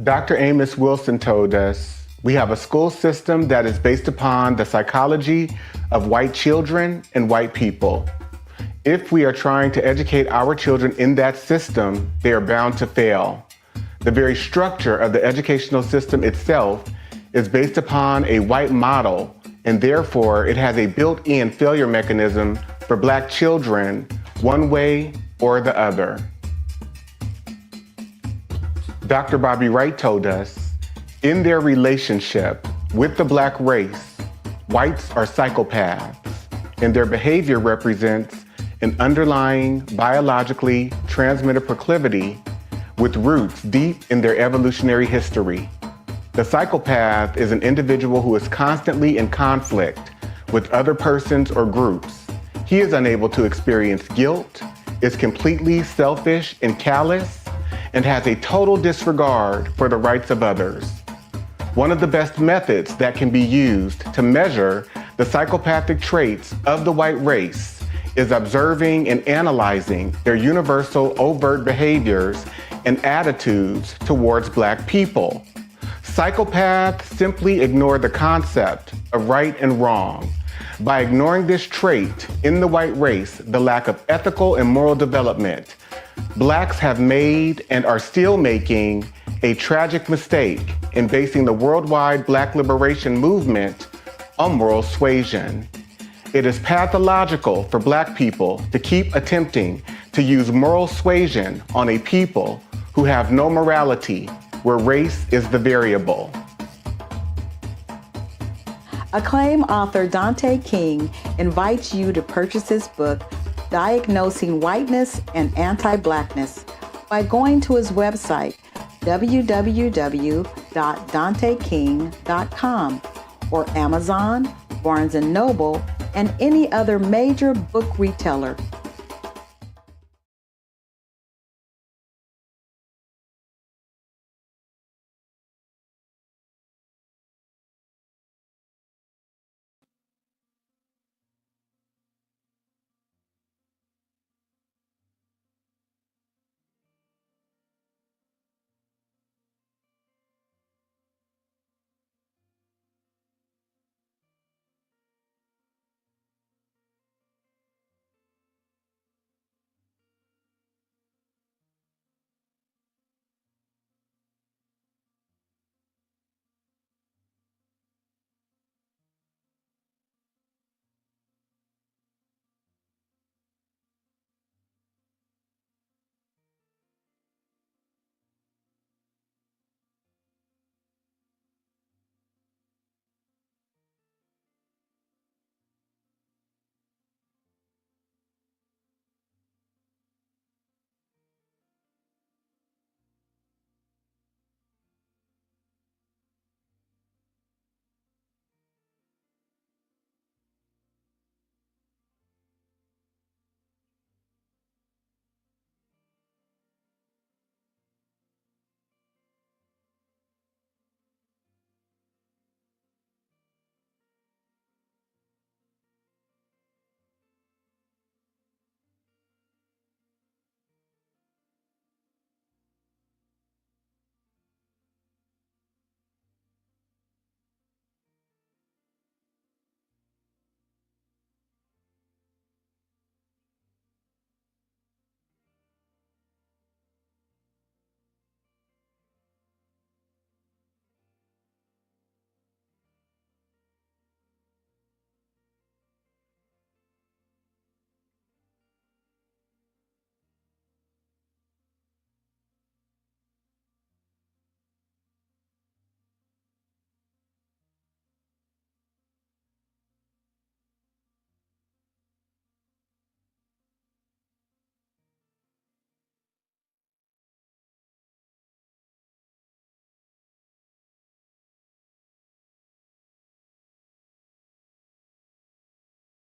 Dr. Amos Wilson told us, we have a school system that is based upon the psychology of white children and white people. If we are trying to educate our children in that system, they are bound to fail. The very structure of the educational system itself is based upon a white model, and therefore it has a built-in failure mechanism for Black children, one way or the other. Dr. Bobby Wright told us, in their relationship with the Black race, whites are psychopaths, and their behavior represents an underlying biologically transmitted proclivity with roots deep in their evolutionary history. The psychopath is an individual who is constantly in conflict with other persons or groups. He is unable to experience guilt, is completely selfish and callous, and has a total disregard for the rights of others. One of the best methods that can be used to measure the psychopathic traits of the white race is observing and analyzing their universal overt behaviors and attitudes towards Black people. Psychopaths simply ignore the concept of right and wrong. By ignoring this trait in the white race, the lack of ethical and moral development, Blacks have made and are still making a tragic mistake in basing the worldwide Black liberation movement on moral suasion. It is pathological for Black people to keep attempting to use moral suasion on a people who have no morality, where race is the variable. Acclaimed author Dante King invites you to purchase his book, Diagnosing Whiteness and Anti-Blackness, by going to his website, www.danteking.com, or Amazon, Barnes & Noble, and any other major book retailer.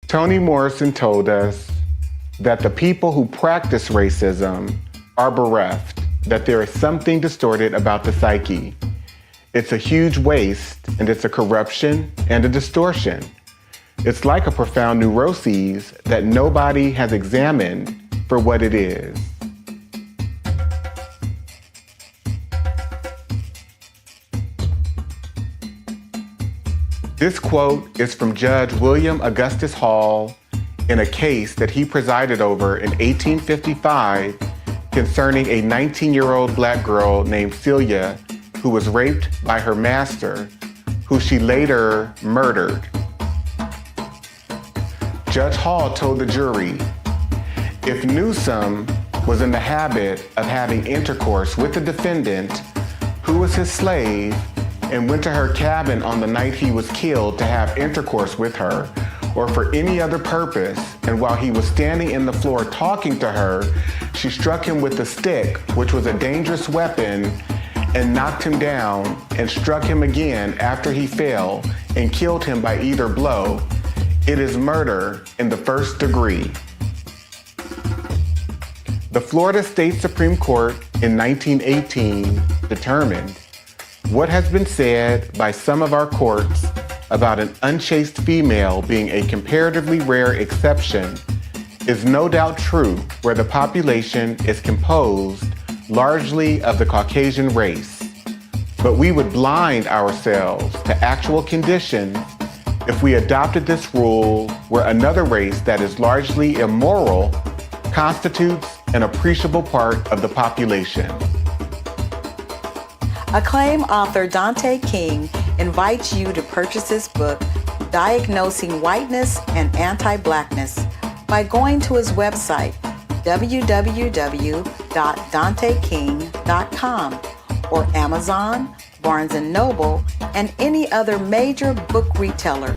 Toni Morrison told us that the people who practice racism are bereft, that there is something distorted about the psyche. It's a huge waste, and it's a corruption and a distortion. It's like a profound neuroses that nobody has examined for what it is. This quote is from Judge William Augustus Hall in a case that he presided over in 1855 concerning a 19-year-old black girl named Celia who was raped by her master, who she later murdered. Judge Hall told the jury, if Newsom was in the habit of having intercourse with the defendant, who was his slave, and went to her cabin on the night he was killed to have intercourse with her, or for any other purpose, and while he was standing in the floor talking to her, she struck him with a stick, which was a dangerous weapon, and knocked him down, and struck him again after he fell, and killed him by either blow, it is murder in the first degree. The Florida State Supreme Court in 1918 determined what has been said by some of our courts about an unchaste female being a comparatively rare exception is no doubt true where the population is composed largely of the Caucasian race. But we would blind ourselves to actual conditions if we adopted this rule where another race that is largely immoral constitutes an appreciable part of the population. Acclaimed author Dante King invites you to purchase his book, Diagnosing Whiteness and Anti-Blackness, by going to his website, www.danteking.com, or Amazon, Barnes & Noble, and any other major book retailer.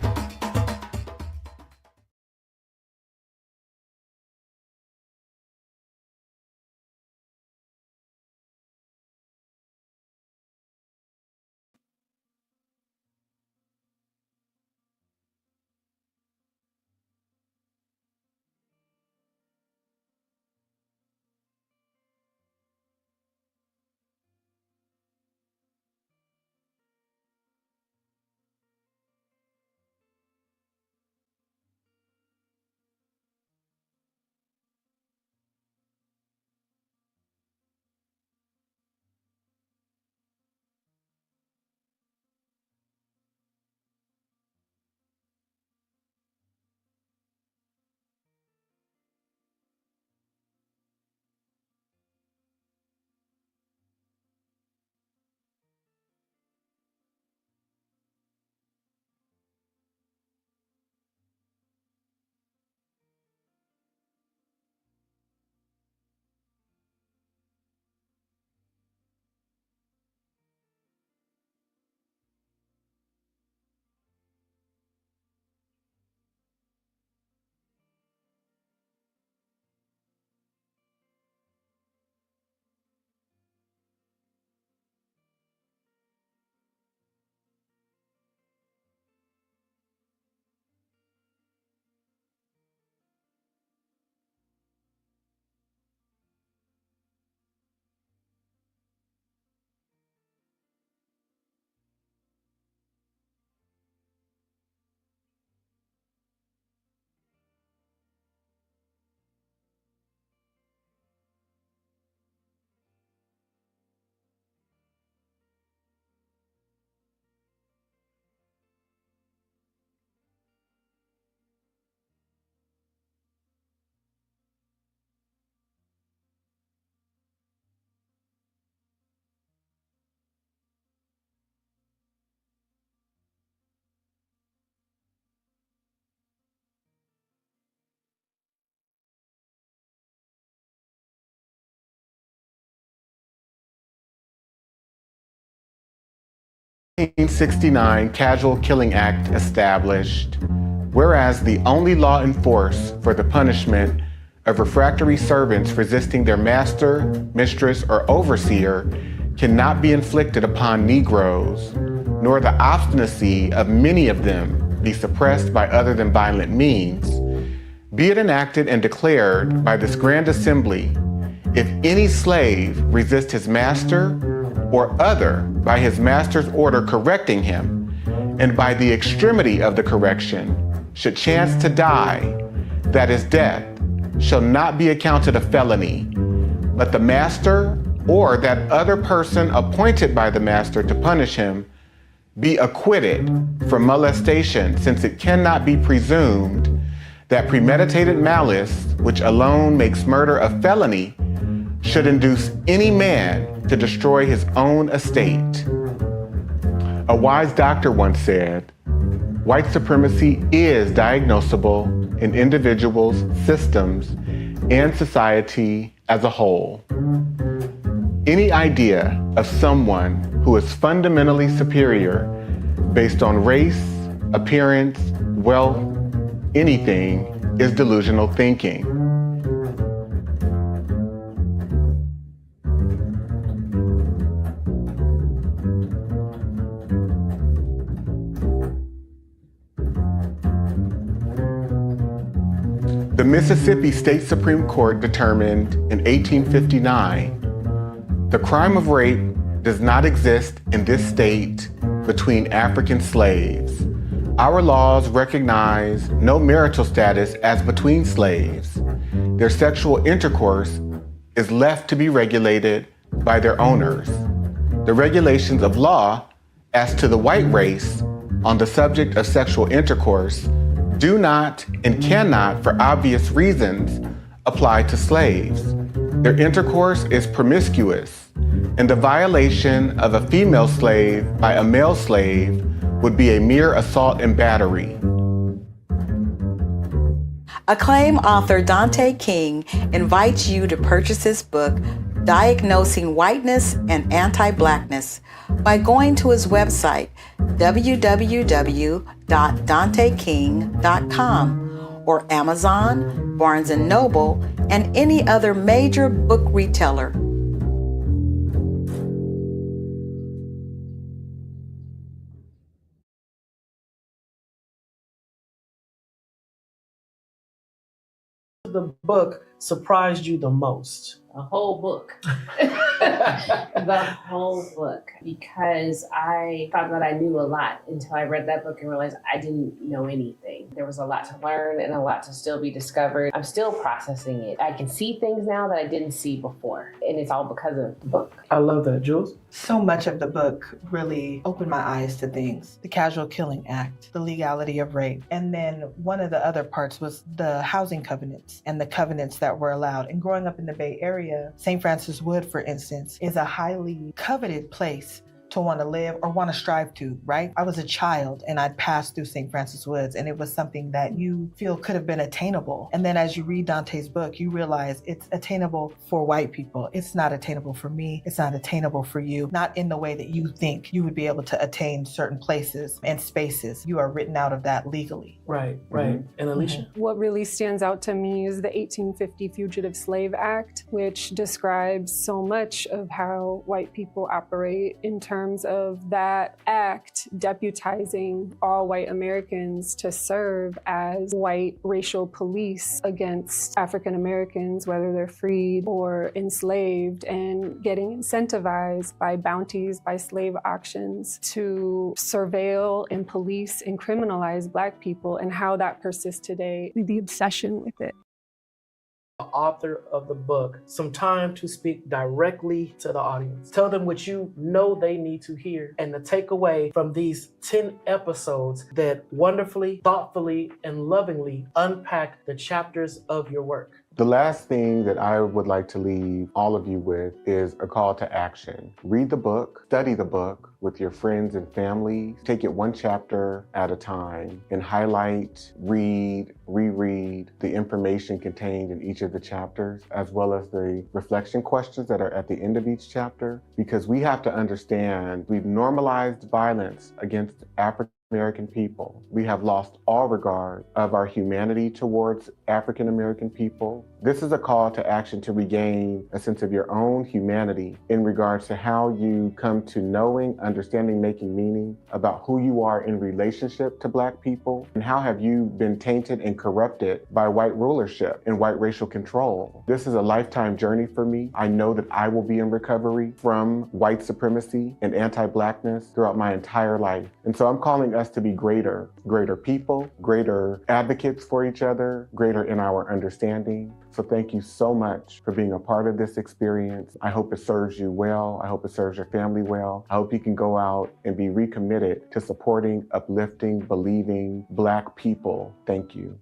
The 1969 Casual Killing Act established, whereas the only law in force for the punishment of refractory servants resisting their master, mistress, or overseer cannot be inflicted upon Negroes, nor the obstinacy of many of them be suppressed by other than violent means, be it enacted and declared by this grand assembly, if any slave resist his master or other by his master's order correcting him, and by the extremity of the correction should chance to die, that is death, shall not be accounted a felony, but the master or that other person appointed by the master to punish him be acquitted from molestation, since it cannot be presumed that premeditated malice, which alone makes murder a felony, should induce any man to destroy his own estate. A wise doctor once said, white supremacy is diagnosable in individuals, systems, and society as a whole. Any idea of someone who is fundamentally superior based on race, appearance, wealth, anything is delusional thinking. The Mississippi State Supreme Court determined in 1859 the crime of rape does not exist in this state between African slaves. Our laws recognize no marital status as between slaves. Their sexual intercourse is left to be regulated by their owners. The regulations of law as to the white race on the subject of sexual intercourse do not and cannot, for obvious reasons, apply to slaves. Their intercourse is promiscuous, and the violation of a female slave by a male slave would be a mere assault and battery. Acclaimed author Dante King invites you to purchase his book, Diagnosing Whiteness and Anti-Blackness, by going to his website, www.danteking.com, or Amazon, Barnes & Noble, and any other major book retailer. The book surprised you the most? A whole book. The whole book. Because I thought that I knew a lot until I read that book and realized I didn't know anything. There was a lot to learn and a lot to still be discovered. I'm still processing it. I can see things now that I didn't see before. And it's all because of the book. I love that. Jules? So much of the book really opened my eyes to things. The Casual Killing Act, the legality of rape. And then one of the other parts was the housing covenants and the covenants that were allowed. And growing up in the Bay Area, St. Francis Wood, for instance, is a highly coveted place to want to live or want to strive to, right? I was a child and I'd passed through St. Francis Woods, and it was something that you feel could have been attainable. And then as you read Dante's book, you realize it's attainable for white people. It's not attainable for me. It's not attainable for you. Not in the way that you think you would be able to attain certain places and spaces. You are written out of that legally. Right. And Alicia? What really stands out to me is the 1850 Fugitive Slave Act, which describes so much of how white people operate in terms of that act deputizing all white Americans to serve as white racial police against African Americans, whether they're freed or enslaved, and getting incentivized by bounties, by slave auctions to surveil and police and criminalize Black people, and how that persists today, the obsession with it. The author of the book, some time to speak directly to the audience. Tell them what you know they need to hear and the takeaway from these 10 episodes that wonderfully, thoughtfully, and lovingly unpack the chapters of your work. The last thing that I would like to leave all of you with is a call to action. Read the book, study the book with your friends and family. Take it one chapter at a time and highlight, read, reread the information contained in each of the chapters, as well as the reflection questions that are at the end of each chapter, because we have to understand we've normalized violence against African American people. We have lost all regard of our humanity towards African American people. This is a call to action to regain a sense of your own humanity in regards to how you come to knowing, understanding, making meaning about who you are in relationship to Black people, and how have you been tainted and corrupted by white rulership and white racial control. This is a lifetime journey for me. I know that I will be in recovery from white supremacy and anti-Blackness throughout my entire life. And so I'm calling us to be greater people, greater advocates for each other, greater in our understanding. So thank you so much for being a part of this experience. I hope it serves you well. I hope it serves your family well. I hope you can go out and be recommitted to supporting, uplifting, believing Black people. Thank you.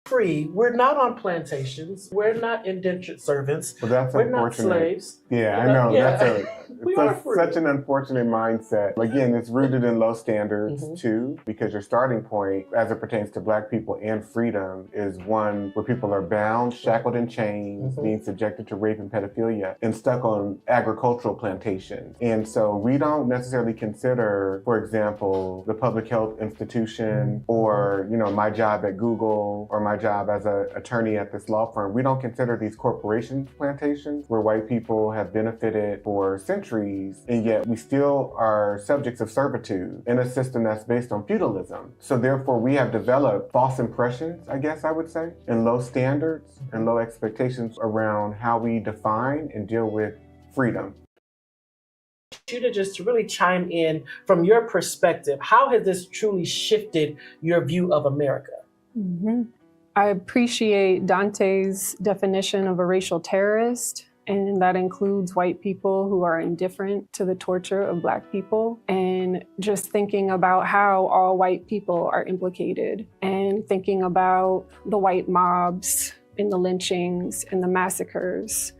Free. We're not on plantations. We're not indentured servants. Well, that's We're not unfortunate. slaves. Yeah, I know. Yeah. We are That's free. such an unfortunate mindset. Again, it's rooted in low standards too, because your starting point, as it pertains to Black people and freedom, is one where people are bound, shackled in chains, being subjected to rape and pedophilia, and stuck on agricultural plantations. And so we don't necessarily consider, for example, the public health institution or, my job at Google or my job as an attorney at this law firm. We don't consider these corporation plantations where white people have benefited for centuries, and yet we still are subjects of servitude in a system that's based on feudalism. So therefore we have developed false impressions, I guess I would say, and low standards and low expectations around how we define and deal with freedom. You to just really chime in from your perspective. How has this truly shifted your view of America? I appreciate Dante's definition of a racial terrorist, and that includes white people who are indifferent to the torture of Black people, and just thinking about how all white people are implicated, and thinking about the white mobs and the lynchings and the massacres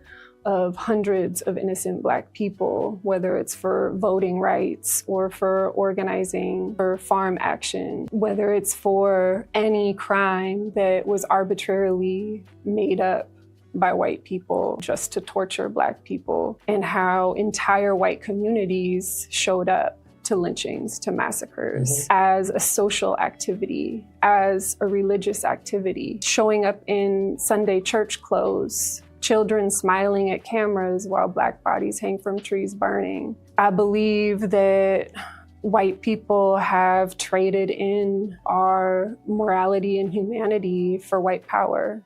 of hundreds of innocent Black people, whether it's for voting rights or for organizing for farm action, whether it's for any crime that was arbitrarily made up by white people just to torture Black people, and how entire white communities showed up to lynchings, to massacres, as a social activity, as a religious activity, showing up in Sunday church clothes, children smiling at cameras while Black bodies hang from trees burning. I believe that white people have traded in our morality and humanity for white power.